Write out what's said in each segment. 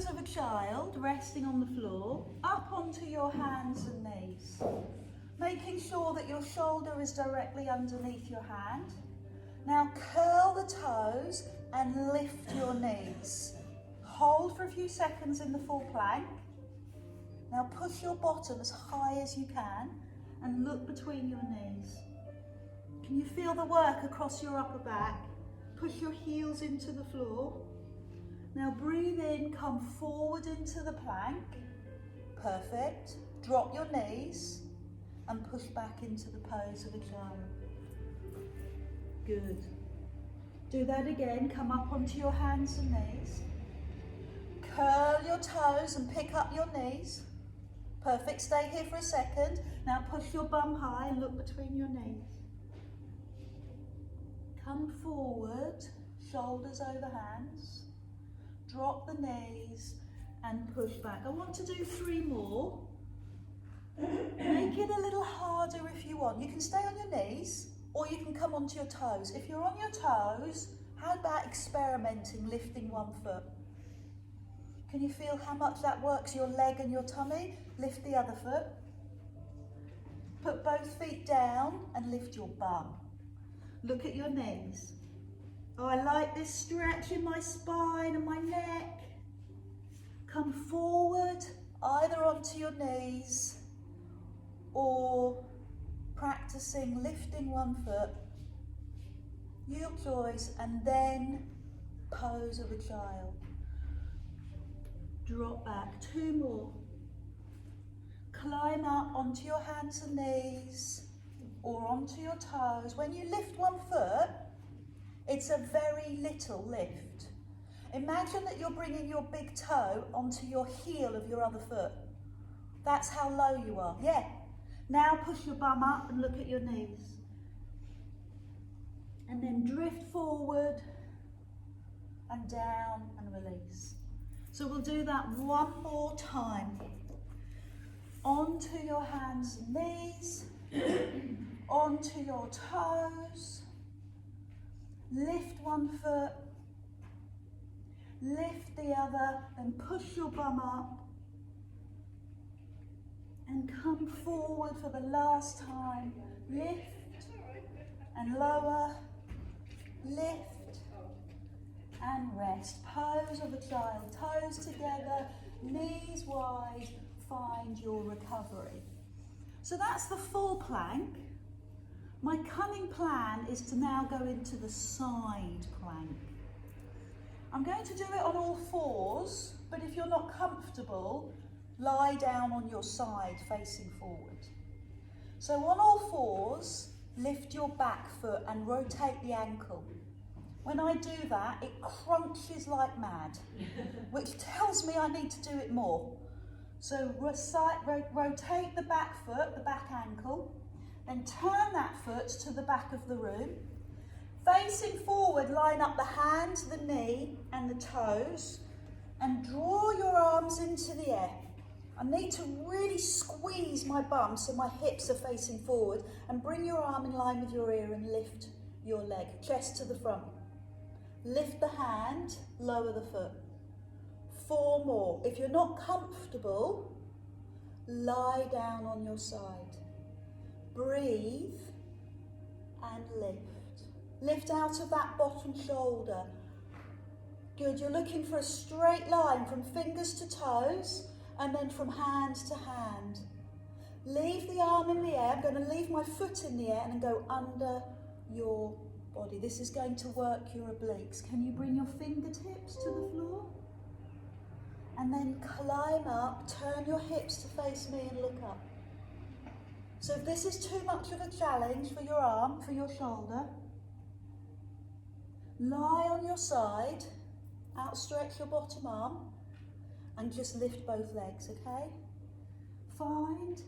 of a child, resting on the floor, up onto your hands and knees. Making sure that your shoulder is directly underneath your hand. Now curl the toes and lift your knees. Hold for a few seconds in the full plank. Now push your bottom as high as you can and look between your knees. Can you feel the work across your upper back? Push your heels into the floor. Now breathe in, come forward into the plank. Perfect. Drop your knees and push back into the pose of a child. Good. Do that again. Come up onto your hands and knees. Curl your toes and pick up your knees. Perfect. Stay here for a second. Now push your bum high and look between your knees. Come forward, shoulders over hands. Drop the knees and push back. I want to do 3 more. Make it a little harder if you want. You can stay on your knees or you can come onto your toes. If you're on your toes, how about experimenting, lifting one foot? Can you feel how much that works your leg and your tummy? Lift the other foot. Put both feet down and lift your bum. Look at your knees. Oh, I like this stretch in my spine and my neck. Come forward, either onto your knees or practicing lifting one foot, your choice, and then pose of a child. Drop back, 2 more. Climb up onto your hands and knees or onto your toes. When you lift one foot, it's a very little lift. Imagine that you're bringing your big toe onto your heel of your other foot. That's how low you are. Yeah. Now push your bum up and look at your knees. And then drift forward and down and release. So we'll do that 1 more time. Onto your hands and knees, onto your toes. Lift one foot, lift the other, then push your bum up. And come forward for the last time. Lift and lower, lift and rest. Pose of a child, toes together, knees wide, find your recovery. So that's the full plank. My cunning plan is to now go into the side plank. I'm going to do it on all 4s, but if you're not comfortable, lie down on your side facing forward. So on all 4s, lift your back foot and rotate the ankle. When I do that, it crunches like mad, which tells me I need to do it more. So rotate the back foot, the back ankle, then turn that foot to the back of the room. Facing forward, line up the hand, the knee and the toes and draw your arms into the air. I need to really squeeze my bum so my hips are facing forward and bring your arm in line with your ear and lift your leg, chest to the front. Lift the hand, lower the foot. 4 more. If you're not comfortable, lie down on your side. Breathe and lift. Lift out of that bottom shoulder. Good, you're looking for a straight line from fingers to toes and then from hand to hand. Leave the arm in the air. I'm going to leave my foot in the air and then go under your body. This is going to work your obliques. Can you bring your fingertips to the floor? And then climb up, turn your hips to face me and look up. So if this is too much of a challenge for your arm, for your shoulder, lie on your side, outstretch your bottom arm, and just lift both legs, okay? Find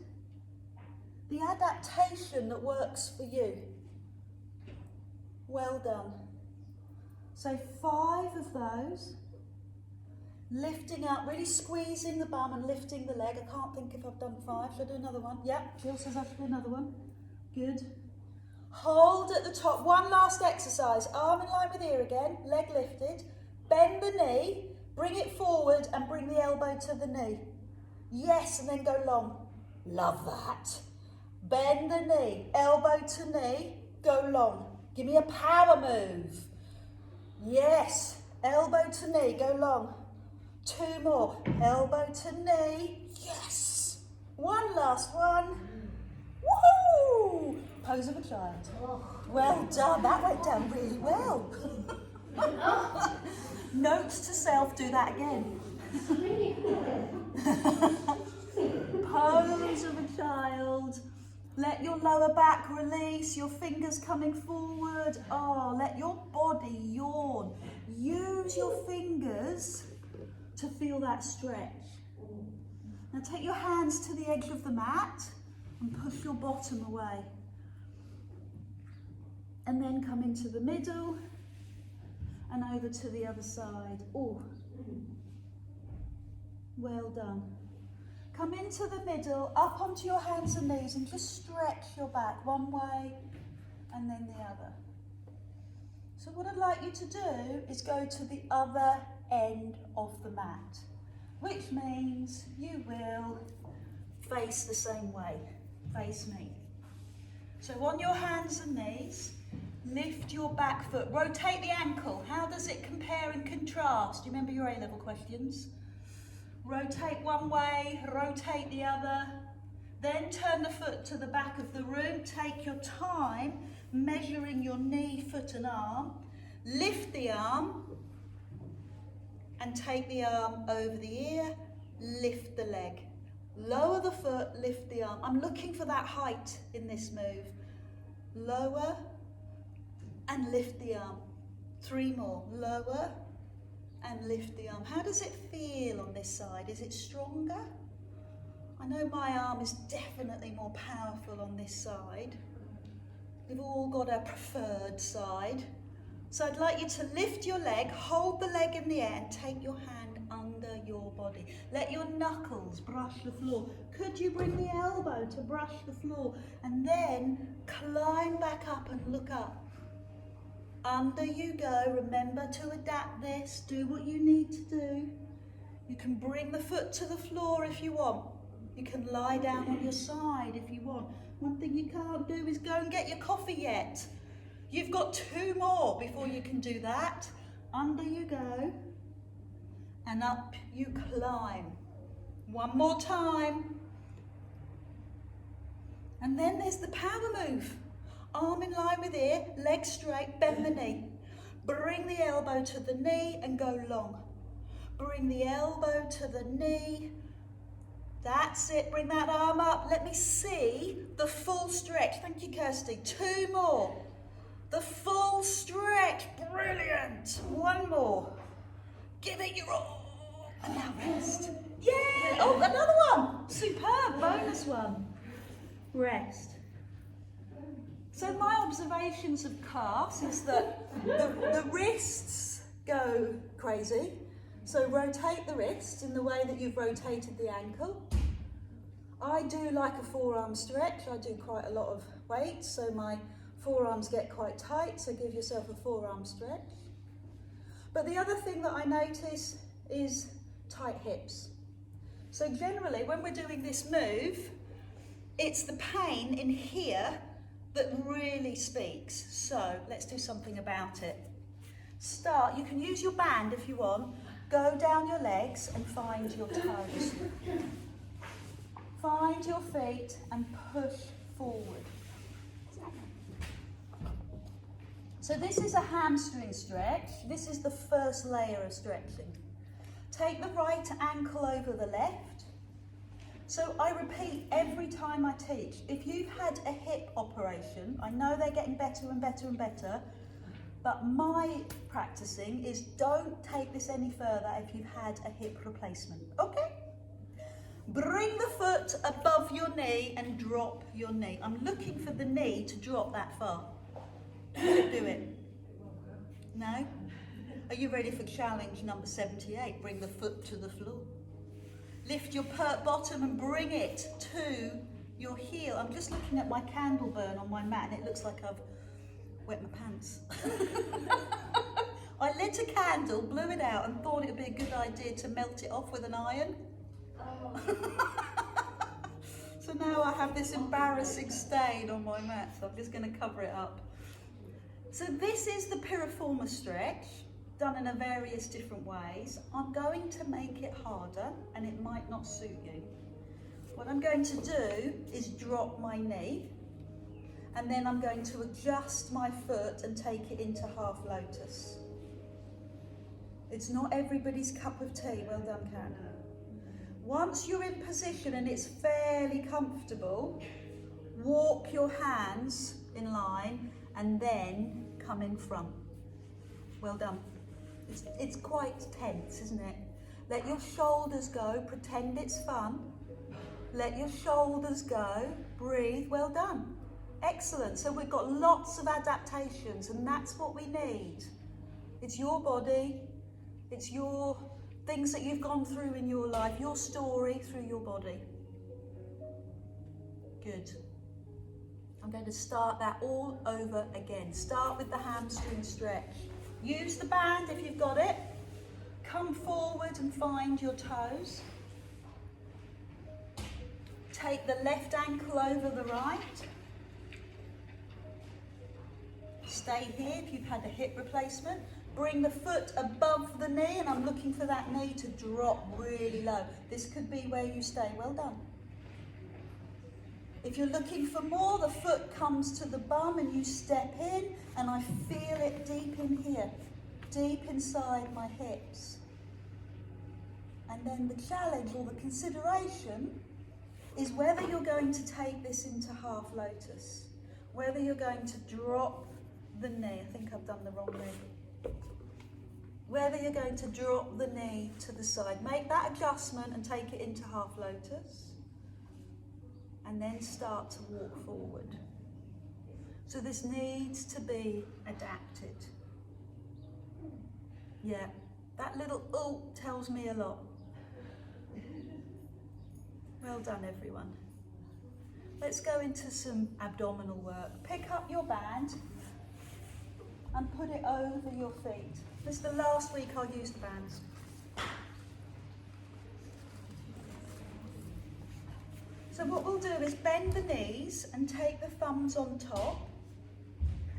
the adaptation that works for you. Well done. So 5 of those. Lifting up, really squeezing the bum and lifting the leg. I can't think if I've done 5. Should I do another one? Yep, Jill says I should do another one. Good. Hold at the top. One last exercise. Arm in line with ear again. Leg lifted. Bend the knee. Bring it forward and bring the elbow to the knee. Yes, and then go long. Love that. Bend the knee, elbow to knee, go long. Give me a power move. Yes, elbow to knee, go long. 2 more, elbow to knee, yes. One last one. Woohoo! Pose of a child. Well done, that went down really well. Notes to self, do that again. Pose of a child. Let your lower back release, your fingers coming forward. Oh, let your body yawn. Use your fingers to feel that stretch. Now take your hands to the edge of the mat and push your bottom away. And then come into the middle and over to the other side. Oh, well done. Come into the middle, up onto your hands and knees, and just stretch your back one way and then the other. So what I'd like you to do is go to the other end of the mat, which means you will face the same way, face me. So on your hands and knees, lift your back foot, rotate the ankle. How does it compare and contrast? Do you remember your A-level questions? Rotate one way, rotate the other, then turn the foot to the back of the room. Take your time, measuring your knee, foot and arm. Lift the arm and take the arm over the ear, lift the leg. Lower the foot, lift the arm. I'm looking for that height in this move. Lower and lift the arm. 3 more, lower and lift the arm. How does it feel on this side? Is it stronger? I know my arm is definitely more powerful on this side. We've all got a preferred side. So I'd like you to lift your leg, hold the leg in the air and take your hand under your body. Let your knuckles brush the floor. Could you bring the elbow to brush the floor and then climb back up and look up? Under you go. Remember to adapt this. Do what you need to do. You can bring the foot to the floor if you want. You can lie down on your side if you want. One thing you can't do is go and get your coffee yet. You've got 2 more before you can do that. Under you go and up you climb. 1 more time. And then there's the power move. Arm in line with ear, leg straight, bend the knee. Bring the elbow to the knee and go long. Bring the elbow to the knee. That's it, bring that arm up. Let me see the full stretch. Thank you, Kirsty. 2 more. The full stretch, brilliant. 1 more. Give it your all. And now rest. Yeah, oh, another one. Superb, bonus one. Rest. So my observations of class is that the wrists go crazy. So rotate the wrists in the way that you've rotated the ankle. I do like a forearm stretch. I do quite a lot of weight, so my forearms get quite tight, so give yourself a forearm stretch. But the other thing that I notice is tight hips. So generally when we're doing this move, it's the pain in here that really speaks. So let's do something about it. Start, you can use your band if you want. Go down your legs and find your toes. Find your feet and push forward. So this is a hamstring stretch. This is the first layer of stretching. Take the right ankle over the left. So I repeat every time I teach. If you've had a hip operation, I know they're getting better and better and better, but my practicing is don't take this any further if you've had a hip replacement, okay? Bring the foot above your knee and drop your knee. I'm looking for the knee to drop that far. Do it. No? Are you ready for challenge number 78? Bring the foot to the floor. Lift your pert bottom and bring it to your heel. I'm just looking at my candle burn on my mat and it looks like I've wet my pants. I lit a candle, blew it out, and thought it would be a good idea to melt it off with an iron. So now I have this embarrassing stain on my mat, so I'm just going to cover it up. So this is the Piriformis Stretch, done in various different ways. I'm going to make it harder, and it might not suit you. What I'm going to do is drop my knee, and then I'm going to adjust my foot and take it into half lotus. It's not everybody's cup of tea. Well done, Karen. Once you're in position and it's fairly comfortable, walk your hands in line and then come in front. Well done. It's quite tense, isn't it? Let your shoulders go, pretend it's fun. Let your shoulders go, breathe, well done. Excellent, so we've got lots of adaptations, and that's what we need. It's your body, it's your things that you've gone through in your life, your story through your body. Good. I'm going to start that all over again. Start with the hamstring stretch. Use the band if you've got it. Come forward and find your toes. Take the left ankle over the right. Stay here if you've had a hip replacement. Bring the foot above the knee, and I'm looking for that knee to drop really low. This could be where you stay. Well done. If you're looking for more, the foot comes to the bum and you step in, and I feel it deep in here, deep inside my hips. And then the challenge or the consideration is whether you're going to take this into half lotus, whether you're going to drop the knee. I think I've done the wrong knee. Whether you're going to drop the knee to the side. Make that adjustment and take it into half lotus. And then start to walk forward. So this needs to be adapted. Yeah, that little ooh tells me a lot. Well done, everyone. Let's go into some abdominal work. Pick up your band and put it over your feet. This is the last week I'll use the bands. So what we'll do is bend the knees and take the thumbs on top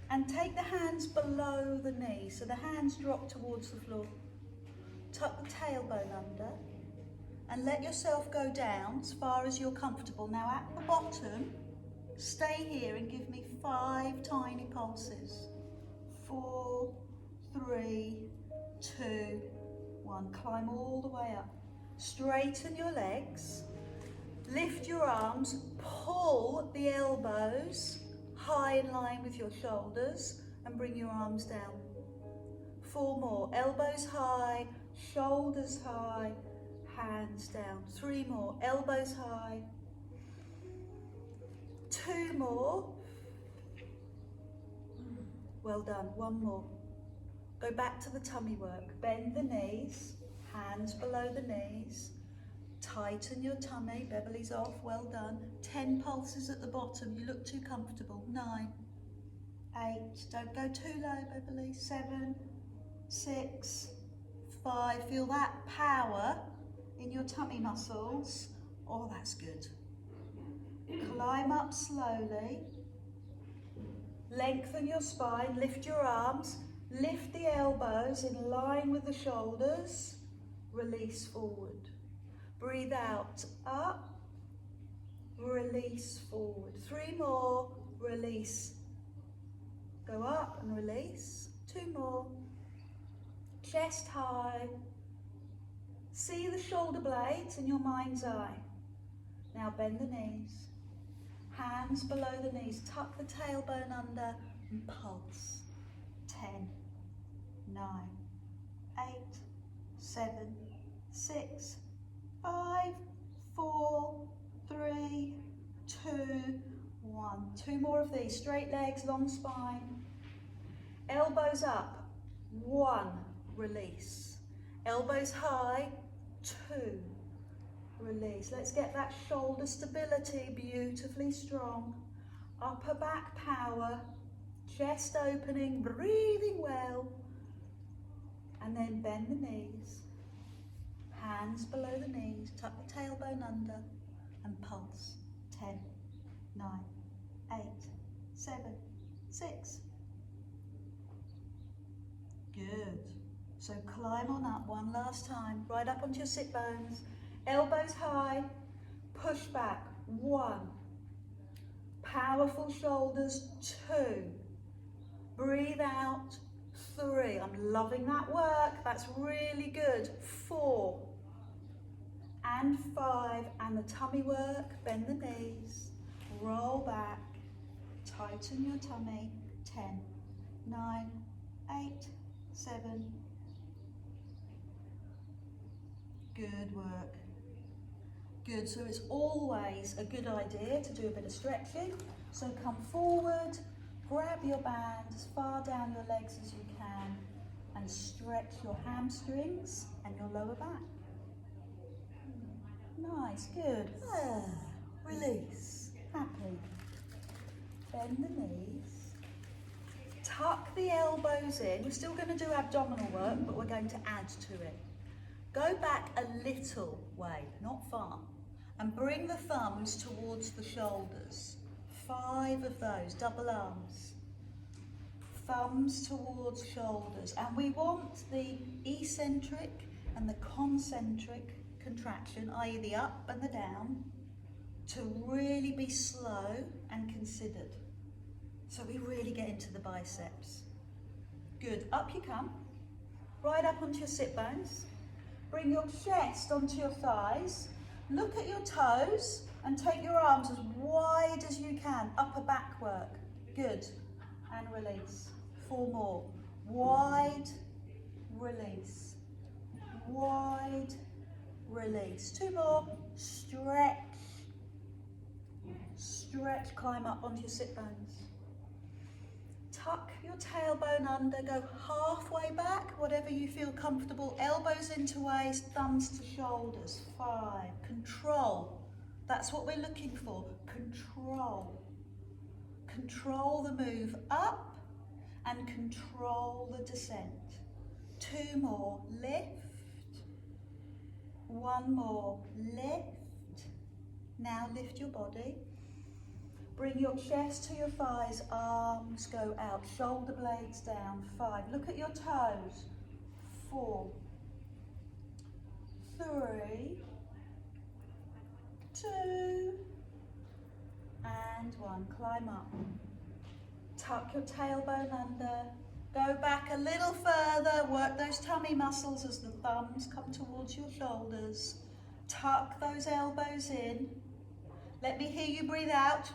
and take the hands below the knees. So the hands drop towards the floor. Tuck the tailbone under and let yourself go down as far as you're comfortable. Now at the bottom, stay here and give me 5 tiny pulses. 4, 3, 2, 1. Climb all the way up. Straighten your legs. Lift your arms. Pull the elbows high in line with your shoulders and bring your arms down. 4 more. Elbows high, shoulders high, hands down. 3 more. Elbows high. 2 more. Well done. 1 more. Go back to the tummy work. Bend the knees, hands below the knees. Tighten your tummy. Beverly's off. Well done. 10 pulses at the bottom. You look too comfortable. 9, 8. Don't go too low, Beverly. 7, 6, 5. Feel that power in your tummy muscles. Oh, that's good. Climb up slowly. Lengthen your spine, lift your arms, lift the elbows in line with the shoulders, release forward. Breathe out, up, release forward. 3 more, release. Go up and release. 2 more. Chest high. See the shoulder blades in your mind's eye. Now bend the knees. Hands below the knees, tuck the tailbone under and pulse. 10, 9, 8, 7, 6, 5, 4, 3, 2, 1. 2 more of these. Straight legs, long spine. Elbows up. 1, release. Elbows high. 2, release. Let's get that shoulder stability beautifully strong. Upper back power, chest opening, breathing well. And then bend the knees, hands below the knees, tuck the tailbone under and pulse. 10, 9, 8, 7, 6. Good. So climb on up one last time, right up onto your sit bones, elbows high, push back. 1. Powerful shoulders. 2. Breathe out. 3. I'm loving that work. That's really good. 4. And 5. And the tummy work. Bend the knees. Roll back. Tighten your tummy. 10, 9, 8, 7. Good work. Good. So it's always a good idea to do a bit of stretching. So come forward. Grab your band as far down your legs as you can and stretch your hamstrings and your lower back. Nice, good. Release. Happy. Bend the knees. Tuck the elbows in. We're still going to do abdominal work, but we're going to add to it. Go back a little way, not far, and bring the thumbs towards the shoulders. 5 of those, double arms. Thumbs towards shoulders. And we want the eccentric and the concentric contraction, i.e. the up and the down, to really be slow and considered. So we really get into the biceps. Good, up you come. Right up onto your sit bones. Bring your chest onto your thighs. Look at your toes and take your arms as wide as you can. Upper back work. Good. And release. 4 more. Wide, release. Wide, release. 2 more. Stretch. Stretch, climb up onto your sit bones. Tuck your tailbone under, go halfway back, whatever you feel comfortable. Elbows into waist, thumbs to shoulders. 5. Control. That's what we're looking for. Control. Control the move up and control the descent. 2 more. Lift. 1 more. Lift. Now lift your body. Bring your chest to your thighs, arms go out, shoulder blades down. 5. Look at your toes. 4, 3, 2, and 1. Climb up. Tuck your tailbone under. Go back a little further. Work those tummy muscles as the thumbs come towards your shoulders. Tuck those elbows in. Let me hear you breathe out.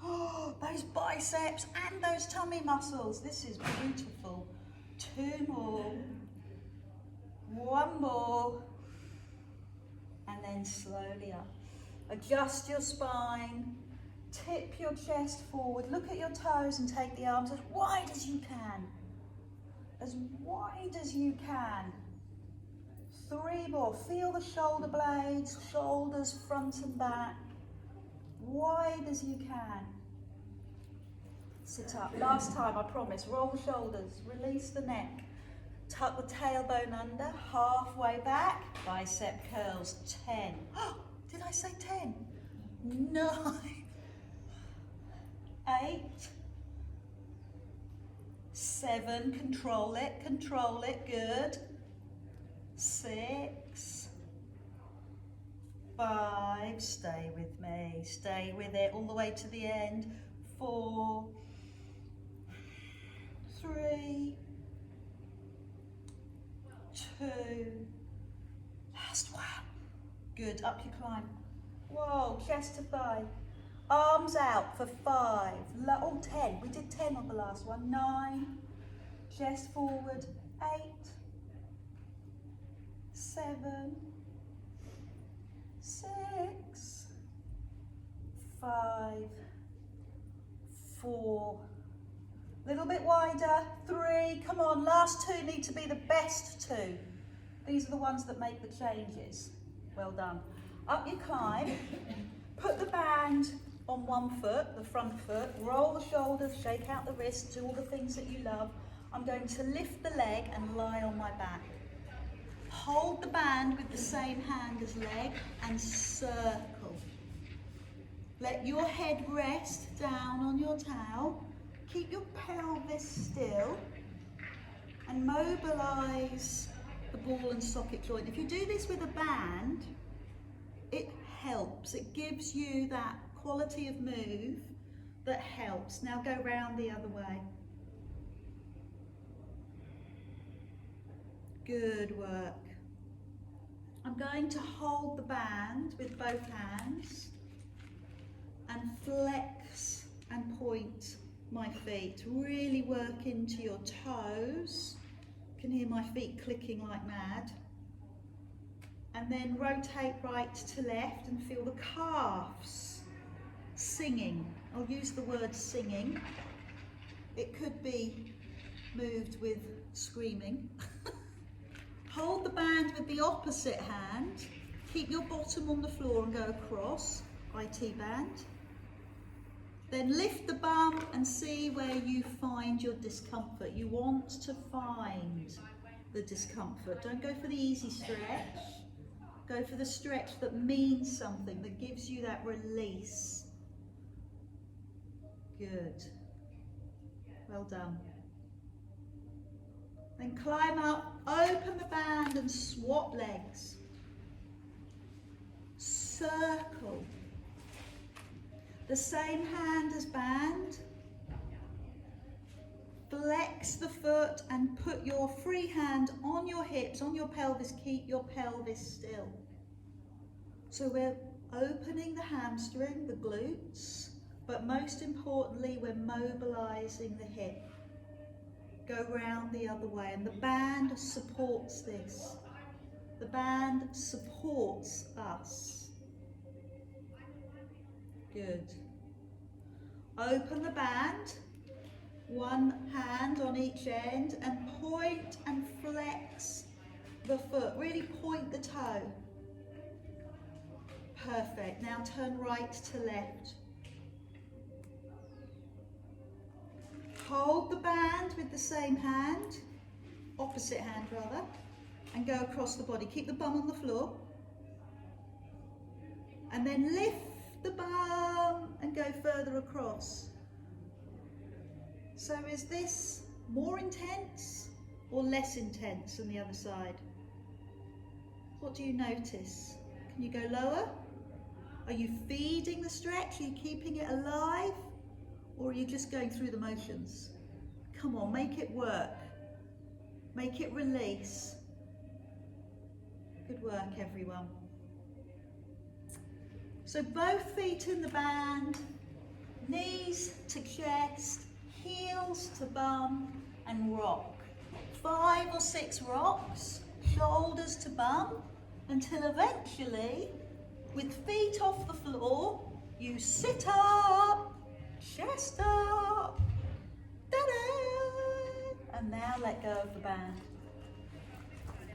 Oh, those biceps and those tummy muscles. This is beautiful. 2 more. 1 more. And then slowly up. Adjust your spine. Tip your chest forward. Look at your toes and take the arms as wide as you can. As wide as you can. 3 more. Feel the shoulder blades, shoulders front and back. Wide as you can. Sit up. Last time, I promise. Roll the shoulders. Release the neck. Tuck the tailbone under. Halfway back. Bicep curls. 10. Did I say 10? 9. 8. 7. Control it. Control it. Good. 6. 5. Stay with me. Stay with it all the way to the end. 4. 3. 2. Last one. Good. Up you climb. Whoa. Chest to thigh. Arms out for 5. 10. We did 10 on the last one. 9. Chest forward. 8. 7. 6. 5. 4. Little bit wider. 3. Come on, last 2 need to be the best 2. These are the ones that make the changes. Well done. Up you climb. Put the band on one foot, the front foot. Roll the shoulders, shake out the wrists, do all the things that you love. I'm going to lift the leg and lie on my back. Hold the band with the same hand as leg and circle. Let your head rest down on your towel. Keep your pelvis still and mobilise the ball and socket joint. If you do this with a band, it helps. It gives you that quality of move that helps. Now go round the other way. Good work. I'm going to hold the band with both hands and flex and point my feet. Really work into your toes. You can hear my feet clicking like mad. And then rotate right to left and feel the calves singing. I'll use the word singing. It could be moved with screaming. Hold the band with the opposite hand. Keep your bottom on the floor and go across, IT band. Then lift the bum and see where you find your discomfort. You want to find the discomfort. Don't go for the easy stretch. Go for the stretch that means something, that gives you that release. Good. Well done. Then climb up, open the band and swap legs. Circle. The same hand as band. Flex the foot and put your free hand on your hips, on your pelvis. Keep your pelvis still. So we're opening the hamstring, the glutes, but most importantly, we're mobilizing the hip. Go round the other way, and the band supports this. The band supports us. Good. Open the band, one hand on each end, and point and flex the foot. Really point the toe. Perfect. Now turn right to left. Hold the band with the same hand, opposite hand rather, and go across the body. Keep the bum on the floor. And then lift the bum and go further across. So is this more intense or less intense than the other side? What do you notice? Can you go lower? Are you feeding the stretch? Are you keeping it alive? Or are you just going through the motions? Come on, make it work. Make it release. Good work, everyone. So both feet in the band, knees to chest, heels to bum, and rock. 5 or 6 rocks, shoulders to bum, until eventually, with feet off the floor, you sit up, chest up, ta-da! And now let go of the band.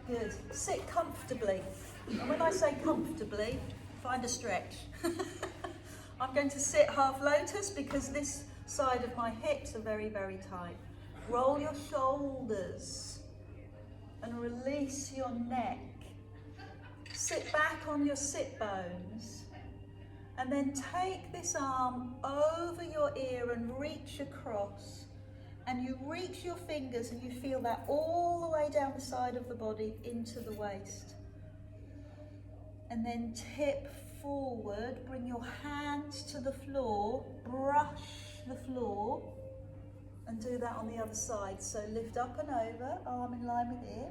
Good. Sit comfortably. And when I say comfortably, find a stretch. I'm going to sit half lotus because this side of my hips are very, very tight. Roll your shoulders and release your neck. Sit back on your sit bones. And then take this arm over your ear and reach across. And you reach your fingers and you feel that all the way down the side of the body into the waist. And then tip forward, bring your hands to the floor, brush the floor, and do that on the other side. So lift up and over, arm in line with ear,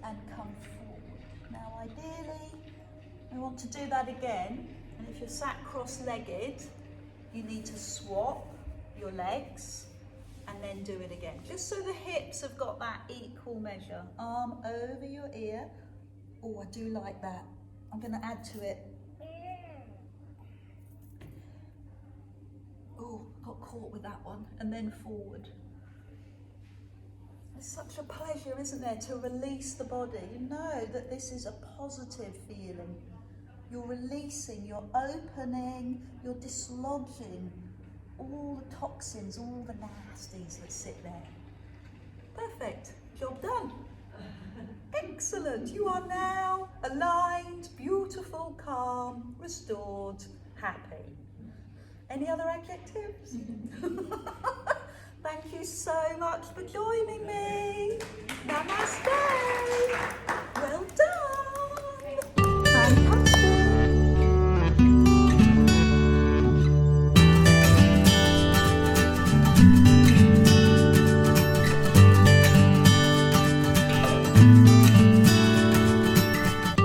and come forward. Now ideally, we want to do that again, and if you're sat cross-legged, you need to swap your legs and then do it again. Just so the hips have got that equal measure. Arm over your ear. Oh, I do like that. I'm going to add to it. Oh, got caught with that one. And then forward. It's such a pleasure, isn't there, to release the body. You know that this is a positive feeling. You're releasing, you're opening, you're dislodging all the toxins, all the nasties that sit there. Perfect, job done. Excellent, you are now aligned, beautiful, calm, restored, happy. Any other adjectives? Thank you so much for joining me. Namaste.